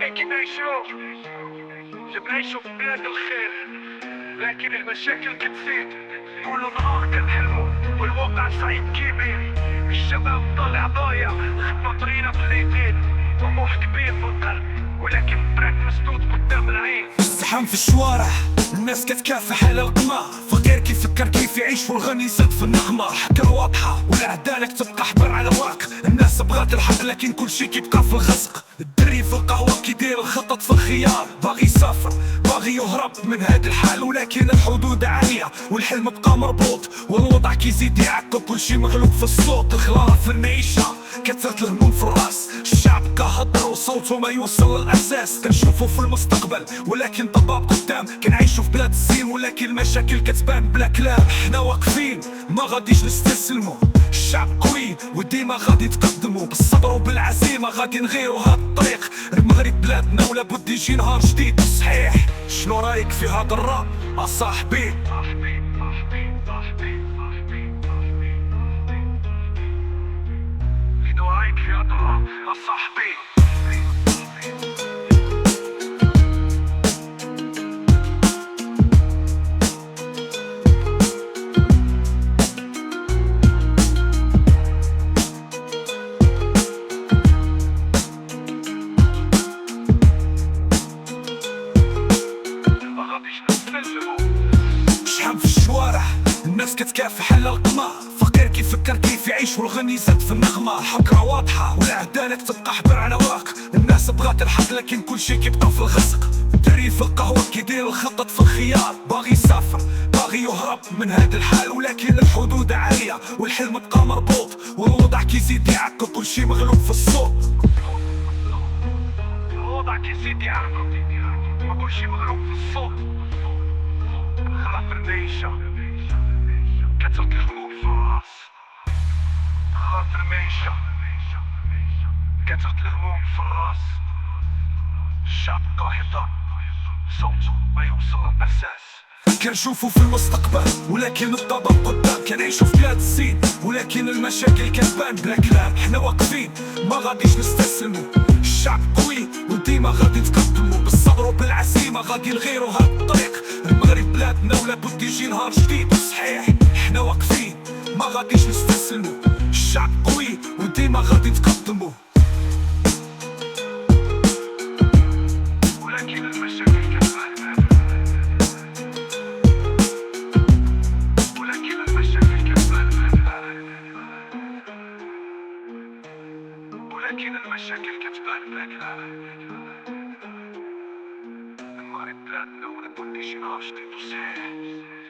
أكيد نعيشو في بلاد الخير، لكن المشاكل كتزيد. طول النهار كنحلمو والواقع صعيب كبير. الشباب طالع ضايع، خدمة طريقة في اليدين، طموح كبير في القلب ولكن الطريق مسدود قدام العين. الزحام في الشوارع، الناس كتكافح على القمع، فقير كيفكر كيف يعيش والغني يزيد في النغمة. حكا واضحة والعدالة تبقى حبر على واق. الناس بغات الحق لكن كل شي كيبقى في الغسق. الدري في القهوة كيدير الخطط في الخيار، باغي يسافر باغي يهرب من هاد الحال، ولكن الحدود عالية والحلم بقى مربوط، والوضع كيزيد يعقب كل شي مغلوب في الصوت. الخلاط في النعيشة كثرة الهموم في الراس، الشعب كهضر وصوته ما يوصل للأساس. كنشوفو في المستقبل ولكن ضباب قدام، كنعيشو في بلاد الزين ولكن المشاكل كتبان بلا كلام. حنا واقفين ما غاديش نستسلمو، الشعب قوي وديما غادي يتقدمو، بالصبر وبالعزيمة غادي نغيرو هاد الطريق. المغرب بلادنا ولا بد يجي نهار جديد صحيح. شنو رايك في هاد الراب اصاحبي؟ شنو رايك في هاد الراب اصاحبي؟ شحال في الشوارع الناس كتكافح على القمع، فقير كيفكر كيف يعيش والغني يزيد في النغمة. حكرة واضحة والعدالة تبقى حبر على واق. الناس بغات الحق لكن كل شي كيبقى في الغسق. الدري في القهوة كيدير الخطط في الخيار، باغي يسافر باغي يهرب من هاد الحال، ولكن الحدود عالية والحلم بقى مربوط، والوضع كيزيد يعقب كل شي مغلوب في الصوت. الوضع كيزيد يعقب كل شي مغلوب في الصوت. خلاف النعيشة كثرة الهموم في الراس، خلاف المعيشة كثرة الهموم في الراس. الشعب قاهر صوته ما يوصل للأساس. كنشوفو في المستقبل ولكن الضباب قدام، كنعيشو في بلاد الزين ولكن المشاكل كتبان بلا كلام. حنا واقفين ما غاديش نستسلمو، الشعب قوي وديما غادي نتقدمو، بالصبر وبالعزيمة غادي نغيرو هاد الطريق. المغرب بلادنا ولا بد يجي نهار جديد صحيح. حنا واقفين ما غاديش نستسلمو، الشعب قوي وديما غادي نتقدمو. ولكن المشاكل كتبان بلا المغرب بلادنا ولا بد يجي نهار جديد صحيح.